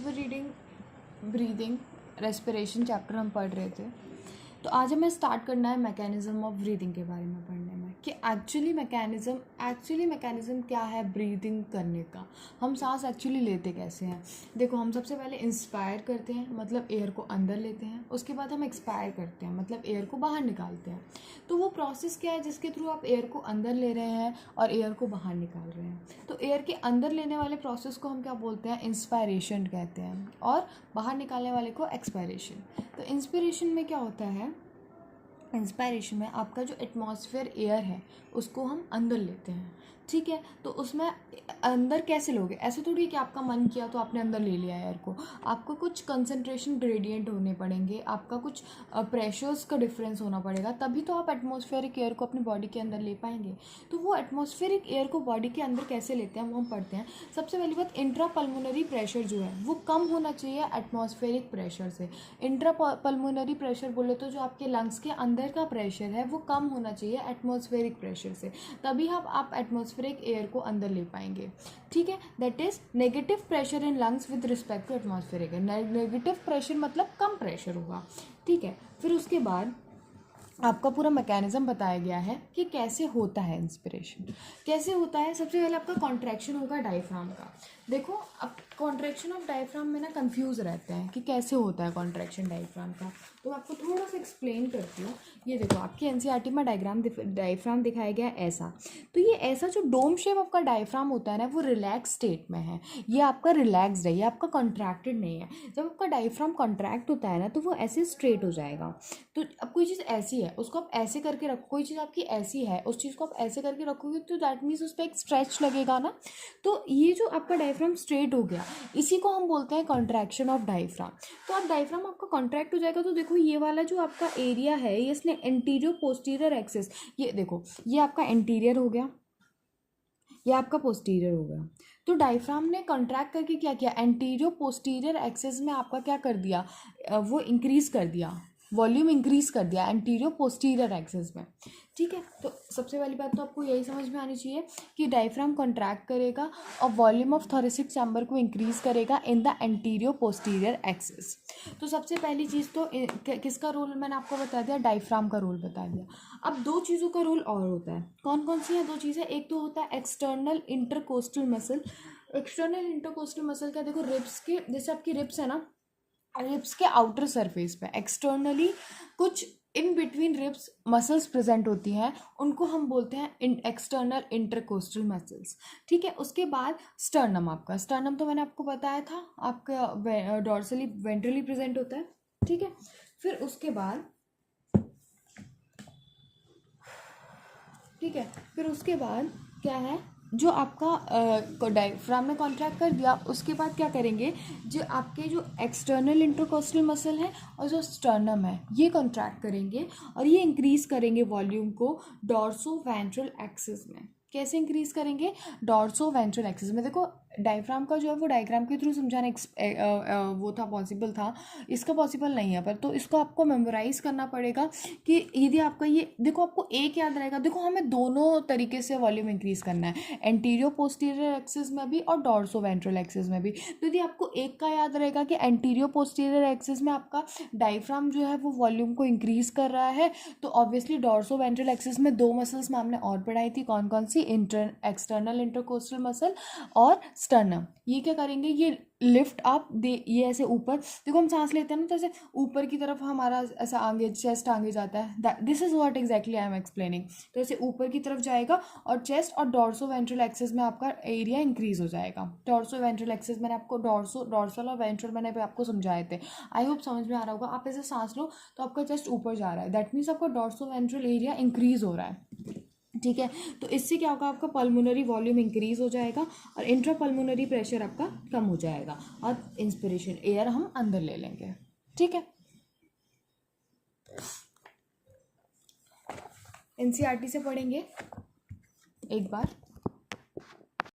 Were reading breathing respiration chapter हम पढ़ रहे थे। तो आज हमें स्टार्ट करना है मैकेनिज़्म ऑफ ब्रीदिंग के बारे में पढ़ने में कि एक्चुअली मैकेनिज़्म क्या है ब्रीदिंग करने का, हम सांस एक्चुअली लेते कैसे हैं। देखो, हम सबसे पहले इंस्पायर करते हैं, मतलब एयर को अंदर लेते हैं, उसके बाद हम एक्सपायर करते हैं, मतलब एयर को बाहर निकालते हैं। तो वो प्रोसेस क्या है जिसके थ्रू आप एयर को अंदर ले रहे हैं और एयर को बाहर निकाल रहे हैं। तो एयर के अंदर लेने वाले प्रोसेस को हम क्या बोलते हैं, इंस्पायरेशन कहते हैं, और बाहर निकालने वाले को एक्सपायरेशन। तो इंस्पिरेशन में क्या होता है, इंस्पायरेशन में आपका जो एटमॉस्फेयर एयर है उसको हम अंदर लेते हैं, ठीक है। तो उसमें अंदर कैसे लोगे, ऐसे थोड़ी कि आपका मन किया तो आपने अंदर ले लिया एयर को। आपको कुछ कंसंट्रेशन ग्रेडियंट होने पड़ेंगे, आपका कुछ प्रेशर्स का डिफरेंस होना पड़ेगा, तभी तो आप एटमॉस्फेरिक एयर को अपनी बॉडी के अंदर ले पाएंगे। तो वो एटमॉस्फेरिक एयर को बॉडी के अंदर कैसे लेते हैं वो हम पढ़ते हैं। सबसे पहली बात, इंट्रा पल्मोनरी प्रेशर जो है वो कम होना चाहिए एटमॉस्फेरिक प्रेशर से। इंट्रा पल्मोनरी प्रेशर बोले तो जो आपके लंग्स के अंदर का प्रेशर है वो कम होना चाहिए एटमॉस्फेरिक प्रेशर से, तभी आप एटमॉस्फेरिक एयर को अंदर ले पाएंगे, ठीक है। That is negative pressure in lungs with respect to atmospheric air. Negative pressure मतलब कम प्रेशर होगा, ठीक है। फिर उसके बाद आपका पूरा मैकेनिज्म बताया गया है कि कैसे होता है इंस्पिरेशन, कैसे होता है। सबसे पहले आपका कॉन्ट्रैक्शन होगा डायफ्राम का। देखो, अब कॉन्ट्रैक्शन ऑफ डायफ्राम में ना कंफ्यूज रहते हैं कि कैसे होता है कॉन्ट्रैक्शन डायफ्राम का, तो मैं आपको थोड़ा सा एक्सप्लेन करती हूँ। ये देखो, आपकी एनसीईआरटी में डायफ्राम दिखाया गया है ऐसा। तो ये ऐसा जो डोम शेप आपका डायफ्राम होता है ना, वो रिलैक्स स्टेट में है। ये आपका रिलैक्सड है, ये आपका कॉन्ट्रैक्टेड नहीं है। जब आपका डायफ्राम कॉन्ट्रैक्ट होता है ना तो वो ऐसे स्ट्रेट हो जाएगा। तो अब कोई चीज़ ऐसी है उसको आप ऐसे करके रखो, कोई चीज़ आपकी ऐसी है उस चीज़ को आप ऐसे करके रखोगे तो दैट मीन्स उस पर एक स्ट्रेच लगेगा ना। तो ये जो आपका डायफ्राम स्ट्रेट हो गया, इसी को हम बोलते हैं कॉन्ट्रैक्शन ऑफ डायफ्राम। तो आप डायफ्राम आपका कॉन्ट्रैक्ट हो जाएगा तो देखो ये वाला जो आपका एरिया है ये इसने एंटीरियर पोस्टीरियर एक्सिस, ये देखो ये आपका एंटीरियर हो गया, ये आपका पोस्टीरियर हो गया। तो डायफ्राम ने कॉन्ट्रैक्ट करके क्या किया, एंटीरियर पोस्टीरियर एक्सिस में आपका क्या कर दिया, वो इंक्रीज कर दिया, वॉल्यूम इंक्रीज कर दिया एंटीरियर पोस्टीरियर एक्सिस में, ठीक है। तो सबसे पहली बात तो आपको यही समझ में आनी चाहिए कि डायफ्राम कॉन्ट्रैक्ट करेगा और वॉल्यूम ऑफ थोरेसिक चैम्बर को इंक्रीज करेगा in the anterior posterior axis. तो सबसे पहली चीज़ तो किसका रोल मैंने आपको बता दिया, डायफ्राम का रोल बता दिया। अब दो चीज़ों का रोल और होता है, कौन कौन सी है दो चीज़ें। एक तो होता है external intercostal muscle. External intercostal muscle क्या, देखो रिब्स के, जैसे आपकी रिब्स है ना, रिब्स के आउटर सरफेस पे एक्सटर्नली कुछ in between ribs muscles present होती हैं, उनको हम बोलते हैं एक्सटर्नल इंटरकोस्टल मसल्स, ठीक है। उसके बाद स्टर्नम, आपका स्टर्नम तो मैंने आपको बताया था आपका डॉर्सली वेंट्रली प्रेजेंट होता है, ठीक है। फिर उसके बाद ठीक है, फिर उसके बाद क्या है, जो आपका डायफ्राम में कॉन्ट्रैक्ट कर दिया, उसके बाद क्या करेंगे, जो आपके जो एक्सटर्नल इंटरकोस्टल मसल है और जो स्टर्नम है ये कॉन्ट्रैक्ट करेंगे और ये इंक्रीज करेंगे वॉल्यूम को डॉर्सो वेंट्रल एक्सिस में। कैसे इंक्रीज करेंगे, डॉर्सो वेंट्रल एक्सिस में। देखो डायफ्राम का जो है वो डायग्राम के थ्रू समझाना वो था पॉसिबल था, इसका पॉसिबल नहीं है, पर तो इसको आपको मेमोराइज करना पड़ेगा कि यदि आपका ये देखो आपको एक याद रहेगा। देखो हमें दोनों तरीके से वॉल्यूम इंक्रीज करना है, एंटीरियर पोस्टीरियर एक्सिस में भी और डॉर्सो वेंट्रल एक्सिस में भी। तो यदि आपको एक का याद रहेगा कि एंटीरियर पोस्टीरियर एक्सिस में आपका डायफ्राम जो है वो वॉल्यूम को इंक्रीज कर रहा है, तो ऑब्वियसली डॉर्सो वेंट्रल एक्सिस में दो मसल्स में हमने और पढ़ाई थी, कौन कौन सी, एक्सटर्नल इंटरकोस्टल मसल और स्टर्नम। ये क्या करेंगे, ये लिफ्ट अप दे, ये ऐसे ऊपर, देखो हम सांस लेते हैं ना तो ऐसे ऊपर की तरफ हमारा ऐसा आगे चेस्ट आगे जाता है, this is what exactly I am explaining. तो ऐसे ऊपर की तरफ जाएगा और चेस्ट और डॉर्सो वेंट्रल एक्सिस में आपका एरिया इंक्रीज हो जाएगा। डॉर्सो वेंट्रल एक्सिस मैंने आपको डॉर्सल और वेंट्रल मैंने आपको समझाए थे, आई होप समझ में आ रहा होगा। आप ऐसे सांस लो तो आपका चेस्ट ऊपर जा रहा है, दैट मीन्स आपका डॉर्सो वेंट्रल एरिया इंक्रीज हो रहा है, ठीक है। तो इससे क्या होगा, आपका पल्मोनरी वॉल्यूम इंक्रीज हो जाएगा और इंट्रा पल्मोनरी प्रेशर आपका कम हो जाएगा और इंस्पिरेशन एयर हम अंदर ले लेंगे, ठीक है। एनसीईआरटी से पढ़ेंगे एक बार।